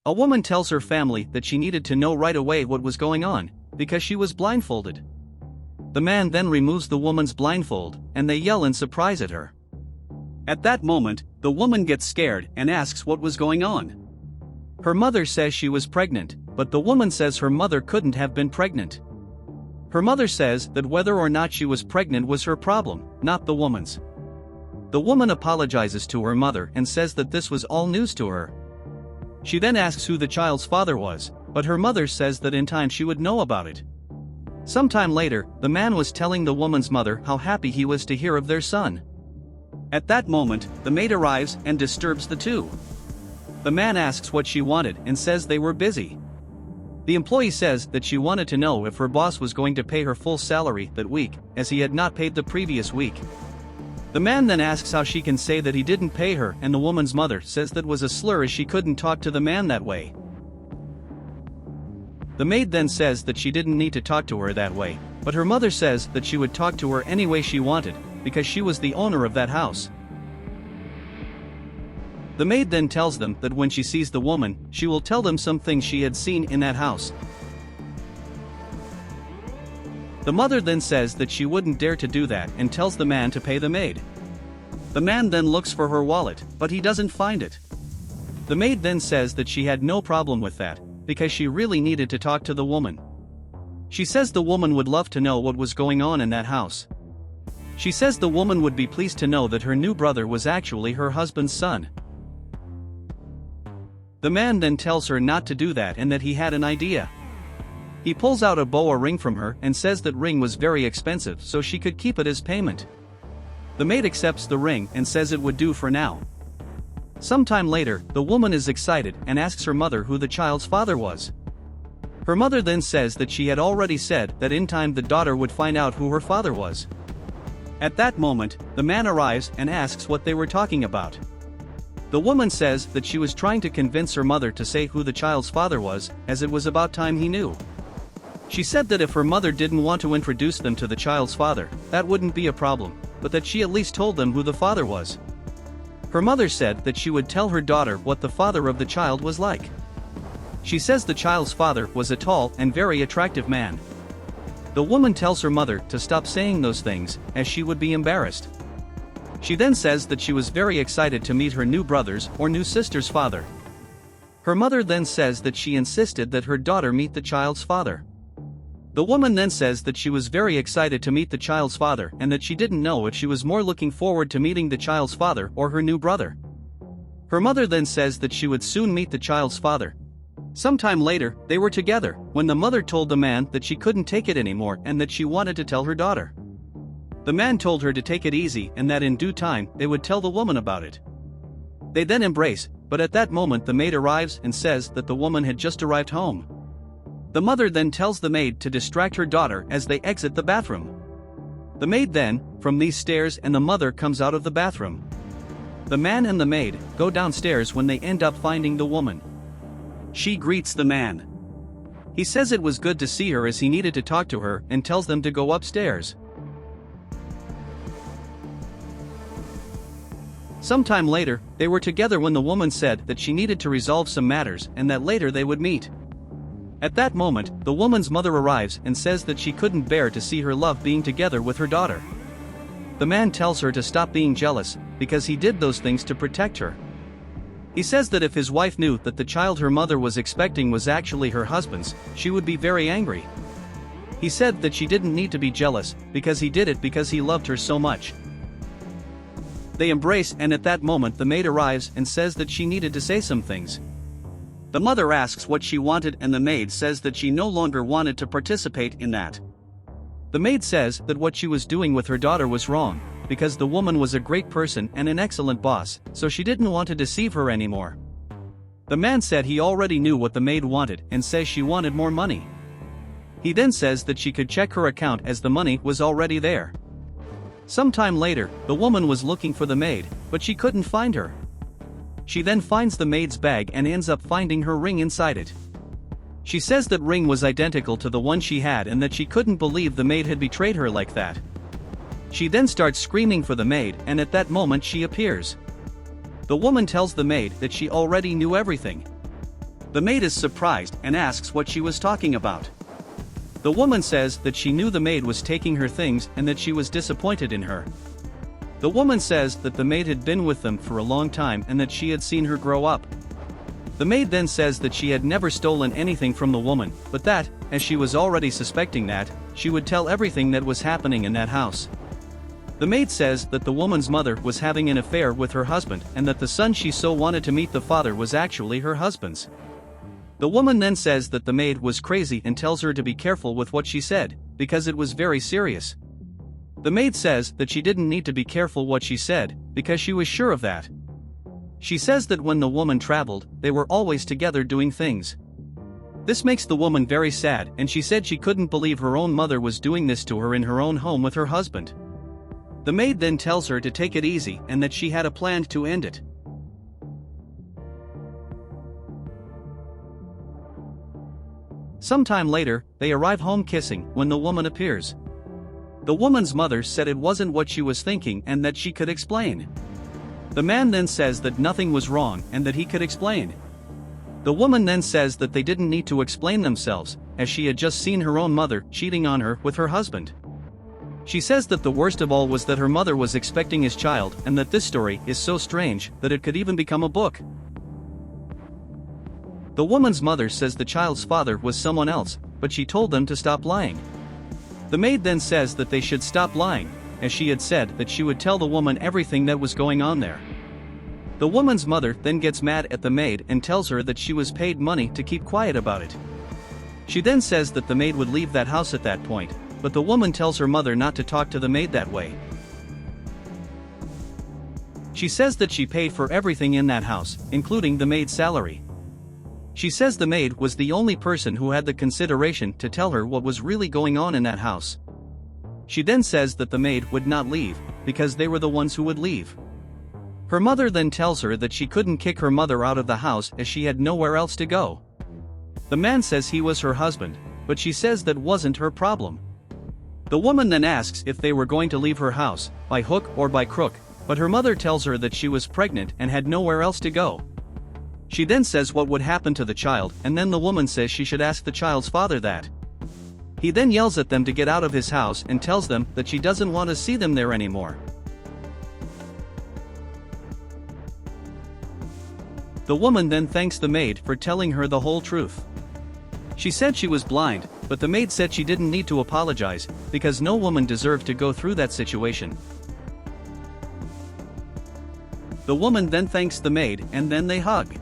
A woman tells her family that she needed to know right away what was going on, because she was blindfolded. The man then removes the woman's blindfold, and they yell in surprise at her. At that moment, the woman gets scared and asks what was going on. Her mother says she was pregnant, but the woman says her mother couldn't have been pregnant. Her mother says that whether or not she was pregnant was her problem, not the woman's. The woman apologizes to her mother and says that this was all news to her. She then asks who the child's father was, but her mother says that in time she would know about it. Sometime later, the man was telling the woman's mother how happy he was to hear of their son. At that moment, the maid arrives and disturbs the two. The man asks what she wanted and says they were busy. The employee says that she wanted to know if her boss was going to pay her full salary that week, as he had not paid the previous week. The man then asks how she can say that he didn't pay her, and the woman's mother says that was a slur as she couldn't talk to the man that way. The maid then says that she didn't need to talk to her that way, but her mother says that she would talk to her any way she wanted, because she was the owner of that house. The maid then tells them that when she sees the woman, she will tell them some things she had seen in that house. The mother then says that she wouldn't dare to do that and tells the man to pay the maid. The man then looks for her wallet, but he doesn't find it. The maid then says that she had no problem with that, because she really needed to talk to the woman. She says the woman would love to know what was going on in that house. She says the woman would be pleased to know that her new brother was actually her husband's son. The man then tells her not to do that and that he had an idea. He pulls out a boa ring from her and says that ring was very expensive so she could keep it as payment. The maid accepts the ring and says it would do for now. Sometime later, the woman is excited and asks her mother who the child's father was. Her mother then says that she had already said that in time the daughter would find out who her father was. At that moment, the man arrives and asks what they were talking about. The woman says that she was trying to convince her mother to say who the child's father was, as it was about time he knew. She said that if her mother didn't want to introduce them to the child's father, that wouldn't be a problem, but that she at least told them who the father was. Her mother said that she would tell her daughter what the father of the child was like. She says the child's father was a tall and very attractive man. The woman tells her mother to stop saying those things, as she would be embarrassed. She then says that she was very excited to meet her new brother's or new sister's father. Her mother then says that she insisted that her daughter meet the child's father. The woman then says that she was very excited to meet the child's father and that she didn't know if she was more looking forward to meeting the child's father or her new brother. Her mother then says that she would soon meet the child's father. Sometime later, they were together, when the mother told the man that she couldn't take it anymore and that she wanted to tell her daughter. The man told her to take it easy and that in due time they would tell the woman about it. They then embrace, but at that moment the maid arrives and says that the woman had just arrived home. The mother then tells the maid to distract her daughter as they exit the bathroom. The maid then, from these stairs, and the mother comes out of the bathroom. The man and the maid go downstairs when they end up finding the woman. She greets the man. He says it was good to see her as he needed to talk to her and tells them to go upstairs. Sometime later, they were together when the woman said that she needed to resolve some matters and that later they would meet. At that moment, the woman's mother arrives and says that she couldn't bear to see her love being together with her daughter. The man tells her to stop being jealous, because he did those things to protect her. He says that if his wife knew that the child her mother was expecting was actually her husband's, she would be very angry. He said that she didn't need to be jealous, because he did it because he loved her so much. They embrace, and at that moment the maid arrives and says that she needed to say some things. The mother asks what she wanted and the maid says that she no longer wanted to participate in that. The maid says that what she was doing with her daughter was wrong, because the woman was a great person and an excellent boss, so she didn't want to deceive her anymore. The man said he already knew what the maid wanted and says she wanted more money. He then says that she could check her account as the money was already there. Sometime later, the woman was looking for the maid, but she couldn't find her. She then finds the maid's bag and ends up finding her ring inside it. She says that ring was identical to the one she had and that she couldn't believe the maid had betrayed her like that. She then starts screaming for the maid, and at that moment she appears. The woman tells the maid that she already knew everything. The maid is surprised and asks what she was talking about. The woman says that she knew the maid was taking her things and that she was disappointed in her. The woman says that the maid had been with them for a long time and that she had seen her grow up. The maid then says that she had never stolen anything from the woman, but that, as she was already suspecting that, she would tell everything that was happening in that house. The maid says that the woman's mother was having an affair with her husband and that the son she so wanted to meet the father was actually her husband's. The woman then says that the maid was crazy and tells her to be careful with what she said, because it was very serious. The maid says that she didn't need to be careful what she said, because she was sure of that. She says that when the woman traveled, they were always together doing things. This makes the woman very sad, and she said she couldn't believe her own mother was doing this to her in her own home with her husband. The maid then tells her to take it easy and that she had a plan to end it. Sometime later, they arrive home kissing when the woman appears. The woman's mother said it wasn't what she was thinking and that she could explain. The man then says that nothing was wrong and that he could explain. The woman then says that they didn't need to explain themselves, as she had just seen her own mother cheating on her with her husband. She says that the worst of all was that her mother was expecting his child and that this story is so strange that it could even become a book. The woman's mother says the child's father was someone else, but she told them to stop lying. The maid then says that they should stop lying, as she had said that she would tell the woman everything that was going on there. The woman's mother then gets mad at the maid and tells her that she was paid money to keep quiet about it. She then says that the maid would leave that house at that point, but the woman tells her mother not to talk to the maid that way. She says that she paid for everything in that house, including the maid's salary. She says the maid was the only person who had the consideration to tell her what was really going on in that house. She then says that the maid would not leave, because they were the ones who would leave. Her mother then tells her that she couldn't kick her mother out of the house as she had nowhere else to go. The man says he was her husband, but she says that wasn't her problem. The woman then asks if they were going to leave her house, by hook or by crook, but her mother tells her that she was pregnant and had nowhere else to go. She then says what would happen to the child, and then the woman says she should ask the child's father that. He then yells at them to get out of his house and tells them that she doesn't want to see them there anymore. The woman then thanks the maid for telling her the whole truth. She said she was blind, but the maid said she didn't need to apologize, because no woman deserved to go through that situation. The woman then thanks the maid and then they hug.